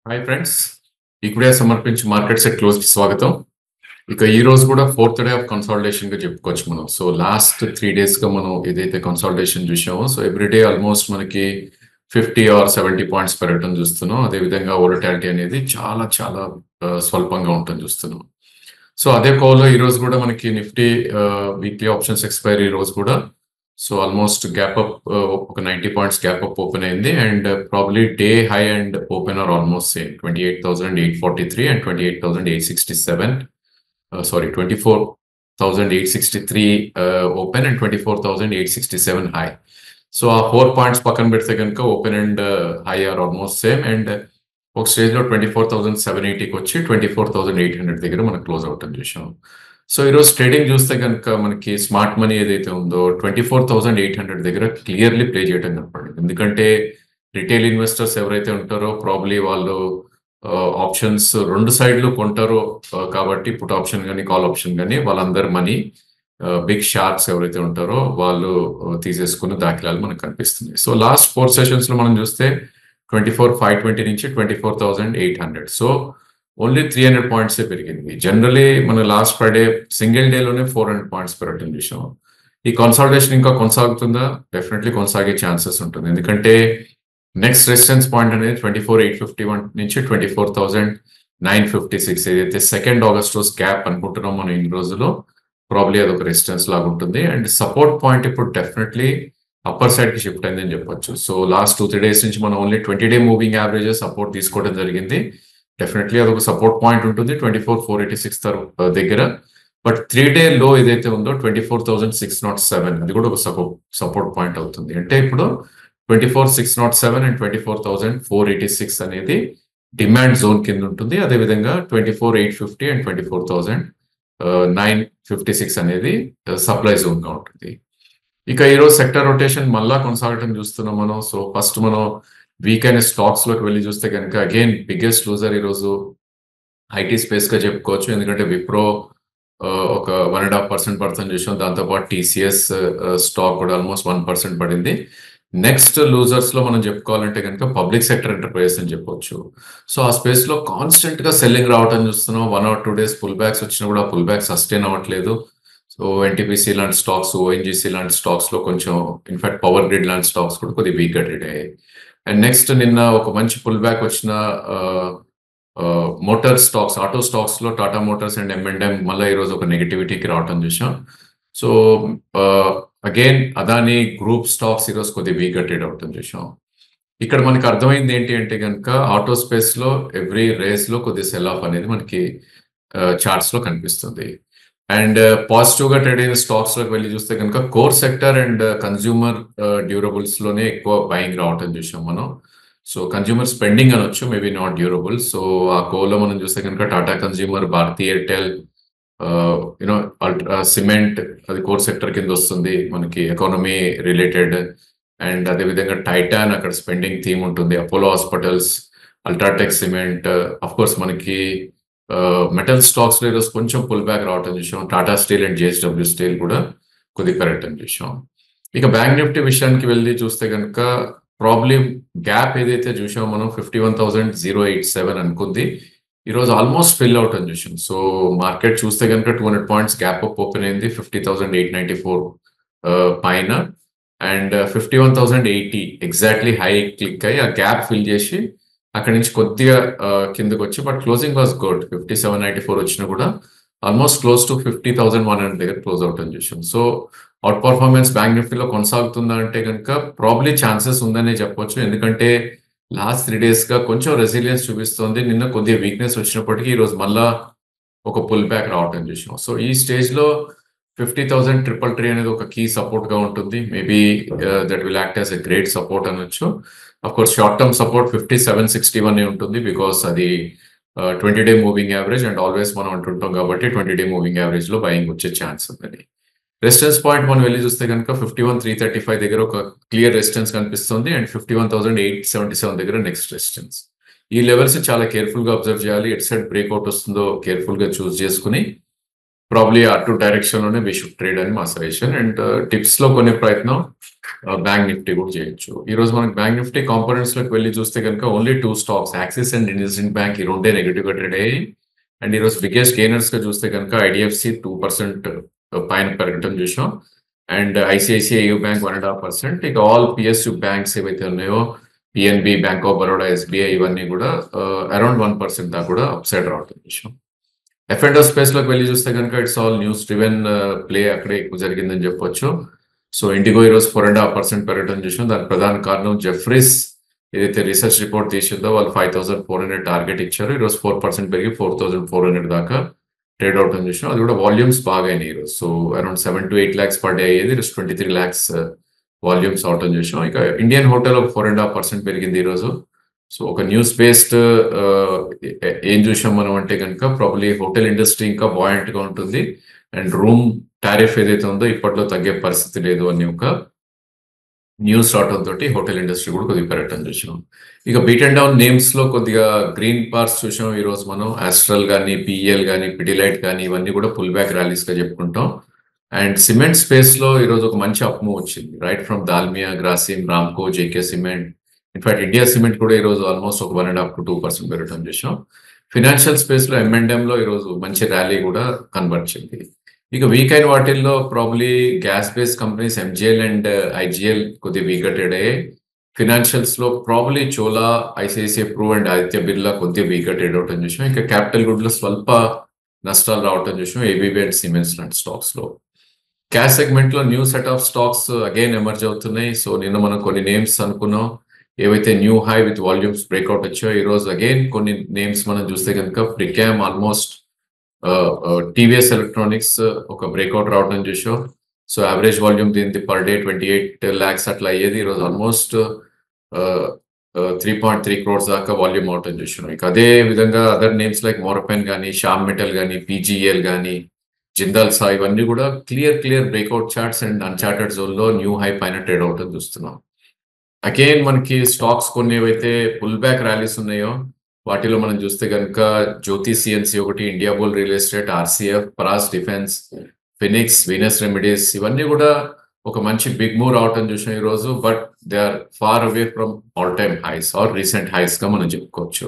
Hi friends, ఇప్పుడే సమర్పించి market set close కి స్వాగతం. ఇక ఈ రోజు కూడా ఫోర్త్ డే ఆఫ్ కన్సాలిడేషన్ గా చెప్పుకోవచ్చు మనం. సో లాస్ట్ 3 days గా మనం ఏదైతే కన్సాలిడేషన్ చూసామో, సో ఎవ్రీడే ఆల్మోస్ట్ మనకి 50 ఆర్ 70 పాయింట్స్ పెరగటం చూస్తున్నాం. అదేవిధంగా వోలటాలిటీ అనేది చాలా చాలా స్వల్పంగా ఉండటం చూస్తున్నాం. సో అదే కోలో ఈ రోజు కూడా మనకి నిఫ్టీ వీక్లీ ఆప్షన్స్ ఎక్స్పైరీ ఈ రోజు కూడా సో ఆల్మోస్ట్ గ్యాప్ అప్ ఒక 90 పాయింట్స్ గ్యాప్ అప్ ఓపెన్ అయింది and probably day high and open are almost same 28,843 and 28,867 sorry 24,863 open and 24,867 high. So ఆ 4 పాయింట్స్ పక్కన పెడితే కనుక open and high are almost same and ఒక stage లో 24,780కి వచ్చి 24,800 దగ్గర మనం క్లోజ్ అవటం చూసాం. సో ఈరోజు ట్రేడింగ్ చూస్తే కనుక మనకి స్మార్ట్ మనీ ఏదైతే ఉందో 24,800 దగ్గర క్లియర్లీ ప్లే చేయడం కనపడింది. ఎందుకంటే రిటైల్ ఇన్వెస్టర్స్ ఎవరైతే ఉంటారో ప్రాబ్లీ వాళ్ళు ఆప్షన్స్ రెండు సైడ్లు కొంటారో కాబట్టి పుట్ ఆప్షన్ కానీ కాల్ ఆప్షన్ కానీ వాళ్ళందరి మనీ బిగ్ షార్క్స్ ఎవరైతే ఉంటారో వాళ్ళు తీసేసుకున్న దాఖలాలు మనకు కనిపిస్తున్నాయి. సో లాస్ట్ 4 సెషన్స్ లో మనం చూస్తే 24,520 నుంచి 24,800. సో ఓన్లీ 300 పాయింట్సే పెరిగింది. జనరలీ మన లాస్ట్ ఫ్రైడే సింగిల్ డేలోనే 400 పాయింట్స్ పెరగటం చూసాం. ఈ కన్సాలిడేషన్ ఇంకా కొనసాగుతుందా? డెఫినెట్లీ కొనసాగే ఛాన్సెస్ ఉంటుంది. ఎందుకంటే నెక్స్ట్ రెసిస్టెన్స్ పాయింట్ అనేది 24,851 నుంచి 24,956 ఏదైతే 2nd August రోజు గ్యాప్ అనుకుంటున్నాం మనం ఇన్ని రోజుల్లో ప్రాబ్లీ అదొక రెసిస్టెన్స్ లాగా ఉంటుంది. అండ్ సపోర్ట్ పాయింట్ ఇప్పుడు డెఫినెట్లీ అప్పర్ సైడ్ కి షిఫ్ట్ అయిందని చెప్పొచ్చు. సో లాస్ట్ 2-3 days నుంచి మనం only 20-day moving averages support తీసుకోవడం జరిగింది. డెఫినెట్లీ అదొక సపోర్ట్ పాయింట్ ఉంటుంది 24,486 దగ్గర. బట్ 3-day లో ఏదైతే ఉందో 24,607 అది కూడా ఒక సపోర్ట్ పాయింట్ అవుతుంది. అంటే ఇప్పుడు 24,607 అండ్ 24,486 అనేది డిమాండ్ జోన్ కింద ఉంటుంది. అదేవిధంగా 24,850 అండ్ 24,956 అనేది సప్లై జోన్ గా ఉంటుంది. ఇక ఈరోజు సెక్టర్ రొటేషన్ మళ్ళా కొనసాగటం చూస్తున్నాం మనం. సో ఫస్ట్ మనం వీక్ అయిన స్టాక్స్ లోకి వెళ్ళి చూస్తే కనుక అగైన్ బిగ్గెస్ట్ లూజర్ ఈరోజు ఐటీ స్పేస్ గా చెప్పుకోవచ్చు. ఎందుకంటే విప్రో ఒక 1.5% పడుతుంది చూసాం. దాంతోపాటు టీసీఎస్ స్టాక్ కూడా ఆల్మోస్ట్ 1% పడింది. నెక్స్ట్ లూజర్స్ లో మనం చెప్పుకోవాలంటే కనుక పబ్లిక్ సెక్టర్ ఎంటర్ప్రైజెస్ అని చెప్పొచ్చు. సో ఆ స్పేస్ లో కాన్స్టెంట్ గా సెల్లింగ్ రావటం చూస్తున్నాం. 1 or 2 days పుల్ బ్యాక్స్ వచ్చినా కూడా పుల్ బ్యాక్ సస్టైన్ అవ్వట్లేదు. సో ఎన్టీపీసీ లాంటి స్టాక్స్, ఓఎన్జీసీ లాంటి స్టాక్స్ లో కొంచెం ఇన్ఫాక్ట్ పవర్ గ్రిడ్ లాంటి స్టాక్స్ కూడా కొద్దిగా వీక్ గా ట్రేడ్ అయ్యాయి. అండ్ నెక్స్ట్ నిన్న ఒక మంచి పుల్ బ్యాక్ వచ్చిన మోటార్ స్టాక్స్, ఆటో స్టాక్స్ లో టాటా మోటార్స్ అండ్ M&M మళ్ళీ ఈరోజు ఒక నెగటివిటీకి రావటం చూసాం. So again Adani group stocks ఈరోజు కొద్దిగా వీక్ గా ట్రేడ్ అవటం చూసాం. ఇక్కడ మనకి అర్థమైంది ఏంటి అంటే కనుక ఆటో స్పేస్ లో ఎవ్రీ రేస్ లో కొద్దిగా సెల్ ఆఫ్ అనేది మనకి చార్ట్స్ లో కనిపిస్తుంది. అండ్ పాజిటివ్ గా ట్రేడ్ అయిన స్టాక్స్ లోకి వెళ్ళి చూస్తే కనుక core sector and consumer durables లోనే ఎక్కువ బయింగ్ రావటం చూసాం మనం. సో కన్స్యూమర్ స్పెండింగ్ అనొచ్చు, మేబీ నాట్ డ్యూరబుల్. సో ఆ కోలో మనం చూస్తే కనుక Tata consumer, Bharti Airtel, you know ultra cement అది కోర్ సెక్టర్ కింద వస్తుంది మనకి, ఎకానమీ రిలేటెడ్. అండ్ అదేవిధంగా టైటాన్ అక్కడ స్పెండింగ్ థీమ్ ఉంటుంది. Apollo hospitals, UltraTech cement, of course మనకి మెటల్ స్టాక్స్ లో ఈరోజు కొంచెం పుల్ బ్యాక్ రావటం చూసాం. Tata steel and JSW steel కూడా కొద్దిగా పెరగటం చూసాం. ఇక బ్యాంక్ నిఫ్టీ విషయానికి వెళ్ళి చూస్తే కనుక ప్రాబ్లమ్ గ్యాప్ ఏదైతే చూసామో మనం 51,087 అనుకుంది, ఈరోజు ఆల్మోస్ట్ ఫిల్ అవుట్ అని చూసాం. సో మార్కెట్ చూస్తే కనుక 200 పాయింట్స్ గ్యాప్ అప్ ఓపెన్ అయింది 50,894 పైన. అండ్ 51,080 ఎగ్జాక్ట్లీ హై క్లిక్ అయ్యి ఆ గ్యాప్ ఫిల్ చేసి అక్కడి నుంచి కొద్దిగా కిందకి వచ్చి, బట్ క్లోజింగ్ వాజ్ గుడ్. 5794 వచ్చినా కూడా ఆల్మోస్ట్ క్లోజ్ టు 50,100 దగ్గర క్లోజ్ అవుట్ అని చూసాం. సో అవుట్ పర్ఫార్మెన్స్ బ్యాంక్ నిఫ్టీలో కొనసాగుతుందా అంటే కనుక ప్రాబ్లీ ఛాన్సెస్ ఉందనే చెప్పొచ్చు. ఎందుకంటే లాస్ట్ 3 days గా కొంచెం రెసిలియన్స్ చూపిస్తుంది. నిన్న కొద్దిగా వీక్నెస్ వచ్చినప్పటికీ ఈరోజు మళ్ళా ఒక పుల్ బ్యాక్ రావటం చూసాం. సో ఈ స్టేజ్ లో 50,333 అనేది ఒక కీ సపోర్ట్ గా ఉంటుంది. Maybe that will act as a great support అనొచ్చు. Of course short term support 5761 ఉంటుంది, బికాస్ అది 20-day moving average and always మనం అంటుంటాం కాబట్టి 20-day మూవింగ్ యావరేజ్ లో బయింగ్ వచ్చే ఛాన్స్ ఉందని. రెసిస్టెన్స్ పాయింట్ మనం వెళ్ళి చూస్తే కనుక 51,335 దగ్గర ఒక క్లియర్ రెసిస్టెన్స్ కనిపిస్తుంది అండ్ 51,877 దగ్గర నెక్స్ట్ రెసిస్టెన్స్. ఈ లెవెల్స్ చాలా కేర్ఫుల్ గా అబ్జర్వ్ చేయాలి. ఎట్ సైడ్ బ్రేక్అవుట్ వస్తుందో కేర్ఫుల్ గా చూస్ చేసుకుని ప్రాబ్లీ అటు డైరెక్షన్ లోనే వి షుడ్ ట్రేడ్ అని మా సజెషన్. అండ్ టిప్స్ లో కొనే ప్రయత్నం బ్యాంక్ నిఫ్టీ కూడా చేయొచ్చు. ఈ రోజు మనకి బ్యాంక్ నిఫ్టీ కాంపోనెంట్స్ లోకి వెళ్ళి చూస్తే కనుక only 2 stocks axis and IndusInd bank ఈ రెండే నెగిటివ్ గా ట్రేడ్ అయ్యాయి. అండ్ ఈ రోజు బిగ్గెస్ట్ గెయినర్స్ గా చూస్తే కనుక ఐడిఎఫ్సి 2% పైన పెరగటం చూసాం. And ICICI bank 1.5%. ఇక ఆల్ పిఎస్యు బ్యాంక్స్ ఏవైతే ఉన్నాయో PNB, bank of Baroda, SBI ఇవన్నీ కూడా అరౌండ్ 1% దాకా కూడా అప్ సైడ్ రావటం చూసాం. ఎఫ్&ఓ స్పేస్ లోకి వెళ్ళి చూస్తే కనుక it's all news driven play అక్కడే ఎక్కువ జరిగిందని చెప్పొచ్చు. సో ఇండిగో ఈరోజు 4.5% పెరగడం చూసాం. దానికి ప్రధాన కారణం జెఫ్రీస్ ఏదైతే రీసెర్చ్ రిపోర్ట్ తీసిందో వాళ్ళు 5,400 టార్గెట్ ఇచ్చారు. ఈరోజు 4% పెరిగి 4,400 దాకా ట్రేడ్ అవటం చూసాం. అది కూడా వాల్యూమ్స్ బాగా అయినాయి ఈరోజు. So around 7 to 8 lakhs per day అయ్యేది ఈరోజు 23 lakhs వాల్యూమ్స్ అవటం చూసాం. ఇక ఇండియన్ హోటల్ 4.5% పెరిగింది ఈరోజు. సో ఒక న్యూస్ బేస్డ్ ఏం చూసాం మనం అంటే కనుక ప్రాబ్లీ హోటల్ ఇండస్ట్రీ ఇంకా బాయింట్ గా ఉంటుంది. అండ్ రూమ్ టారిఫ్ ఏదైతే ఉందో ఇప్పట్లో తగ్గే పరిస్థితి లేదు అని ఒక న్యూస్ రావడం తోటి హోటల్ ఇండస్ట్రీ కూడా కొద్దిగా పెరగటం చూసాం. ఇక బీట్ అండ్ డౌన్ నేమ్స్ లో కొద్దిగా గ్రీన్ పార్స్ చూసాం ఈ రోజు మనం. ఆస్ట్రల్ కానీ, పిఎల్ కానీ, పిడిలైట్ కానీ ఇవన్నీ కూడా పుల్ బ్యాక్ ర్యాలీస్ గా చెప్పుకుంటాం. అండ్ సిమెంట్ స్పేస్ లో ఈ రోజు ఒక మంచి అప్ మూవ్ వచ్చింది. Right from Dalmia, Grasim, Ramco, JK cement, in fact India cement కూడా ఈ రోజు ఆల్మోస్ట్ ఒక 1.5 to 2% పెరగటం చూసాం. ఫినాన్షియల్ స్పేస్ లో M&M లో ఈ రోజు మంచి ర్యాలీ కూడా కనబరిచింది. ఇక వీక్ అయిన వాటిల్లో probably gas base companies MGL and IGL కొద్దిగా వీక్ గా ట్రేడ్ అయ్యాయి. ఫినాన్షియల్స్ లో probably Chola, ICICI pru and Aditya Birla కొద్దిగా వీక్ గా ట్రేడ్ అవటం చూసాం. ఇంకా క్యాపిటల్ గుడ్ లో స్వల్ప నష్టాలు రావటం చూసాం ఏబీబీ అండ్ సిమెంట్స్ లాంటి స్టాక్స్ లో. క్యాష్ సెగ్మెంట్ లో new set of stocks again emerge అవుతున్నాయి. సో నిన్న మనం కొన్ని నేమ్స్ అనుకున్నాం ఏవైతే new high with volumes breakout వచ్చాయో ఈ రోజు అగైన్ కొన్ని నేమ్స్ మనం చూస్తే కనుక ప్రికామ్ ఆల్మోస్ట్ టీవీఎస్ ఎలక్ట్రానిక్స్ ఒక బ్రేక్అవుట్ రావడం చూసాం. సో యావరేజ్ వాల్యూమ్ దీనికి పర్ డే 28 lakhs అట్లా అయ్యేది. ఈరోజు ఆల్మోస్ట్ 3.3 crores దాకా వాల్యూమ్ అవటం చూసాం. ఇక అదే విధంగా అదర్ నేమ్స్ లైక్ మోరపెన్ కానీ, శ్యామ్ మెటల్ కానీ, పీజీఎల్ కానీ, జిందాల్ సా ఇవన్నీ కూడా clear breakout charts and Uncharted zone లో న్యూ హై పైన ట్రేడ్ అవటం చూస్తున్నాం. అగైన్ మనకి స్టాక్స్ కొన్ని ఏవైతే పుల్ బ్యాక్ ర్యాలీస్ ఉన్నాయో వాటిలో మనం చూస్తే కనుక జ్యోతి సిఎన్సి ఒకటి, India bull real estate, RCF, Paras defence, Phoenix, Venus remedies ఇవన్నీ కూడా ఒక మంచి బిగ్ మూవ్ రావటం చూసాం ఈ రోజు. But they are far away from all time highs or recent highs గా మనం చెప్పుకోవచ్చు.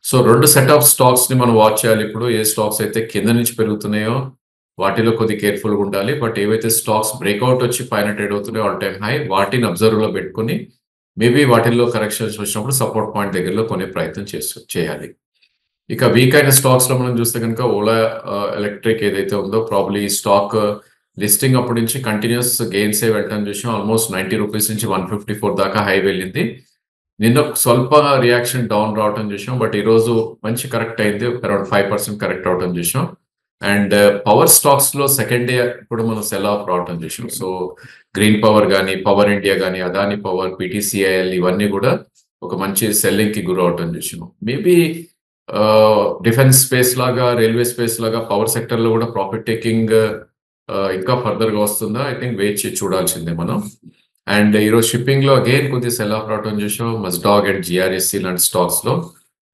సో 2 సెట్ ఆఫ్ స్టాక్స్ ని మనం వాచ్ చేయాలి ఇప్పుడు. ఏ స్టాక్స్ అయితే కింద నుంచి పెరుగుతున్నాయో వాటిలో కొద్ది కేర్ఫుల్ గా ఉండాలి. బట్ ఏవైతే స్టాక్స్ బ్రేక్అవుట్ వచ్చి పైన ట్రేడ్ అవుతున్నాయో ఆల్ టైమ్ హై వాటిని అబ్జర్వ్ లో పెట్టుకుని మేబీ వాటిల్లో కరెక్షన్స్ వచ్చినప్పుడు సపోర్ట్ పాయింట్ దగ్గరలో కొనే ప్రయత్నం చేయాలి. ఇక వీక్ అయిన స్టాక్స్ లో మనం చూస్తే కనుక ఓలా ఎలక్ట్రిక్ ఏదైతే ఉందో ప్రాబ్లీ స్టాక్ లిస్టింగ్ అప్పటి నుంచి కంటిన్యూస్ గెయిన్స్ వెళ్ళటం చూసాం. ఆల్మోస్ట్ 90 రూపీస్ నుంచి 154 దాకా హై వెళ్ళింది. నిన్న స్వల్ప రియాక్షన్ డౌన్ రావటం చూసాం. బట్ ఈ రోజు మంచి కరెక్ట్ అయింది, అరౌండ్ 5% కరెక్ట్ అవటం చూసాం. అండ్ పవర్ స్టాక్స్ లో సెకండ్ డే ఇప్పుడు మనం సెల్ ఆఫ్ రావటం చూసాం. సో గ్రీన్ పవర్ కానీ, పవర్ ఇండియా కానీ, అదాని పవర్, పిటిసిఐఎల్ ఇవన్నీ కూడా ఒక మంచి సెల్లింగ్ కి గురి అవటం చూసాం. మేబీ డిఫెన్స్ స్పేస్ లాగా, రైల్వే స్పేస్ లాగా పవర్ సెక్టర్ లో కూడా ప్రాఫిట్ టేకింగ్ ఇంకా ఫర్దర్ గా వస్తుందా ఐ థింక్ వెయిట్ చేసి చూడాల్సిందే మనం. అండ్ ఈరోజు షిప్పింగ్ లో అగైన్ కొద్దిగా సెల్ ఆఫ్ రావటం చూసాం. మస్డాగ్ అండ్ జిఆర్ఎస్సి లాంటి స్టాక్స్ లో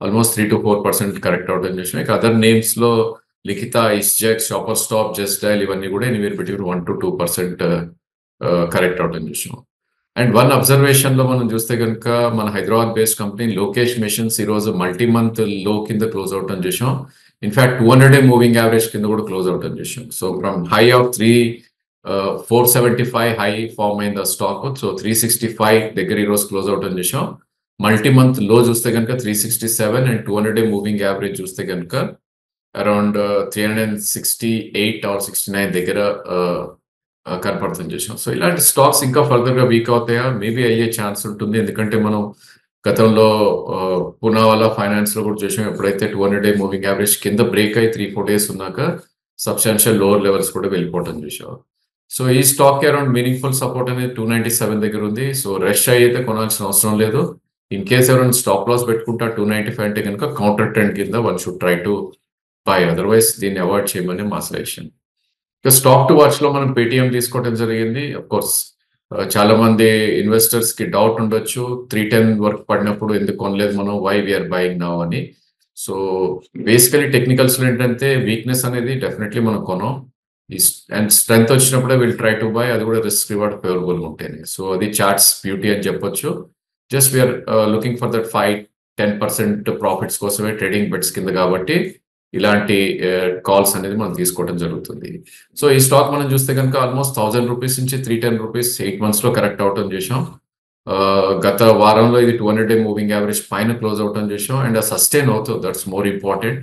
ఆల్మోస్ట్ 3 to 4% కరెక్ట్ అవటం చూసాం. ఇక అదర్ నేమ్స్ లో లిఖిత, ISGEC, shopper stop, just dial ఇవన్నీ కూడా ఎనీవేర్ బిట్వీన్ 1 to 2% కరెక్ట్ అవటం చూసాం. అండ్ వన్ అబ్జర్వేషన్ లో మనం చూస్తే కనుక మన Hyderabad based company Lokesh machines ఈ రోజు మల్టీ మంత్ లో కింద క్లోజ్ అవటం చూసాం. ఇన్ఫాక్ట్ 200-day మూవింగ్ యావరేజ్ కింద కూడా క్లోజ్ అవటం చూసాం. So from high of 475 high form అయింది ఆ స్టాక్. సో 365 దగ్గర ఈ రోజు క్లోజ్ అవటం చూసాం. మల్టీ మంత్ లో చూస్తే కనుక 367 అండ్ 200-day మూవింగ్ యావరేజ్ చూస్తే కనుక అరౌండ్ 368 or 69 దగ్గర కనపడుతుంది చూసాం. సో ఇలాంటి స్టాక్స్ ఇంకా ఫర్దర్ గా వీక్ అవుతాయా మేబీ అయ్యే ఛాన్స్ ఉంటుంది. ఎందుకంటే మనం గతంలో పునావాలా ఫైనాన్స్ లో కూడా చూసాం. ఎప్పుడైతే 200-day మూవింగ్ యావరేజ్ కింద బ్రేక్ అయి 3-4 days ఉన్నాక సబ్స్టాన్షియల్ లోవర్ లెవెల్స్ కూడా వెళ్ళిపోవటం చూసాం. సో ఈ స్టాక్ కి అరౌండ్ మీనింగ్ఫుల్ సపోర్ట్ అనేది 297 దగ్గర ఉంది. సో రష్ అయితే కొనాల్సిన అవసరం లేదు. ఇన్ కేస్ ఎవరైనా స్టాప్ లాస్ పెట్టుకుంటా 295 అంటే కనుక కౌంటర్ ట్రెండ్ కింద one should try to buy, otherwise దీన్ని అవాయిడ్ చేయమని మా సజెషన్. స్టాక్ టు వాచ్ లో మనం పేటిఎం తీసుకోవడం జరిగింది. అఫ్ కోర్స్ చాలా మంది ఇన్వెస్టర్స్ కి డౌట్ ఉండొచ్చు 310 వరకు పడినప్పుడు ఎందుకు కొనలేదు మనం, వై వీఆర్ బయింగ్ నౌ అని. సో బేసికలీ టెక్నికల్స్‌లో ఏంటంటే వీక్‌నెస్ అనేది డెఫినెట్‌లీ మనం కొనం. అండ్ స్ట్రెంగ్త్ వచ్చినప్పుడే విల్ ట్రై టు బై, అది కూడా రిస్క్ రివార్డ్ ఫేవరబుల్‌గా ఉంటేనే. సో అది చార్ట్స్ బ్యూటీ అని చెప్పొచ్చు. Just we are looking for that 5-10% profits కోసమే ట్రేడింగ్ బెట్స్ కింద కాబట్టి ఇలాంటి కాల్స్ అనేది మనం తీసుకోవడం జరుగుతుంది. సో ఈ స్టాక్ మనం చూస్తే కనుక ఆల్మోస్ట్ ₹1000 నుంచి రూ. 310 8 మంత్స్‌లో కరెక్ట్ అవటం చేశాం. గత వారంలో ఇది 200 డే మూవింగ్ యావరేజ్ పైన క్లోజ్ అవటం చేశాం. అండ్ సస్టైన్ అవుతుంది. That's more important.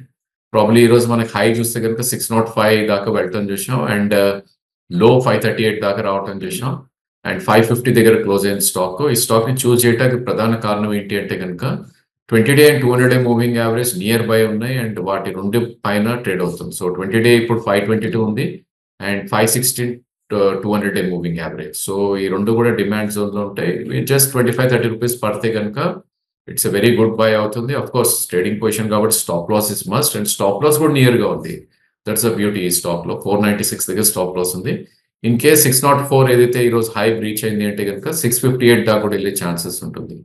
ప్రాబ్లీ ఈ రోజు మనకి హై చూస్తే కనుక 605 దాకా వెళ్ళటం చూసాం. అండ్ లో 538 దాకా రావటం చూసాం. అండ్ 550 దగ్గర క్లోజ్ అయిన స్టాక్. ఈ స్టాక్ ని చూస్ చేయడానికి ప్రధాన కారణం ఏంటి అంటే కనుక 20 day and 200 day moving average near by ఉన్నాయి. అండ్ వాటి రెండు పైన ట్రేడ్ అవుతుంది. సో 20 డే ఇప్పుడు 522 ఉంది. And 516 200 day moving average. So ఈ రెండు కూడా డిమాండ్ జోన్ లో ఉంటాయి. జస్ట్ 25-30 రూపీస్ పడితే కనుక it's a very good buy అవుతుంది. అఫ్ కోర్స్ ట్రేడింగ్ పొజిషన్ కాబట్టి stop loss is must. And stop loss కూడా నియర్ గా ఉంది. దట్స్ అ బ్యూటీ ఈ స్టాక్ లో 496 దగ్గర స్టాప్ లాస్ ఉంది. ఇన్ కేస్ 604 ఏదైతే ఈ రోజు హై బ్రీచ్ అయింది అంటే కనుక 658 దాకా కూడా వెళ్ళే ఛాన్సెస్ ఉంటుంది.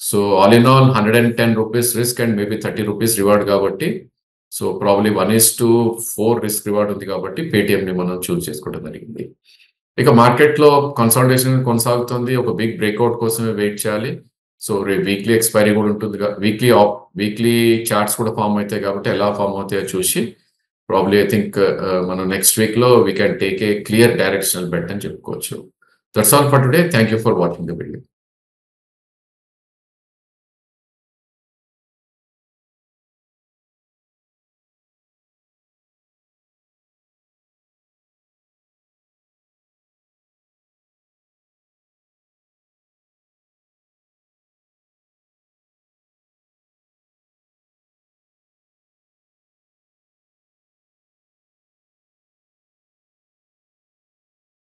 So all in all 110 rupees risk and maybe 30 rupees reward కాబట్టి సో ప్రాబ్లీ 1:4 రిస్క్ రివార్డ్ ఉంది కాబట్టి పేటిఎం ని మనం చూస్ చేసుకోవడం జరిగింది. ఇక మార్కెట్ లో కన్సాలిడేషన్ కొనసాగుతుంది. ఒక బిగ్ బ్రేక్అవుట్ కోసమే వెయిట్ చేయాలి. సో రేపు వీక్లీ ఎక్స్పైరీ కూడా ఉంటుంది. వీక్లీ చార్ట్స్ కూడా ఫామ్ అవుతాయి కాబట్టి ఎలా ఫామ్ అవుతాయో చూసి ప్రాబ్లీ ఐ థింక్ మనం నెక్స్ట్ వీక్ లో we can take a clear directional bet అని చెప్పుకోవచ్చు. That's all for today. Thank you for watching the video.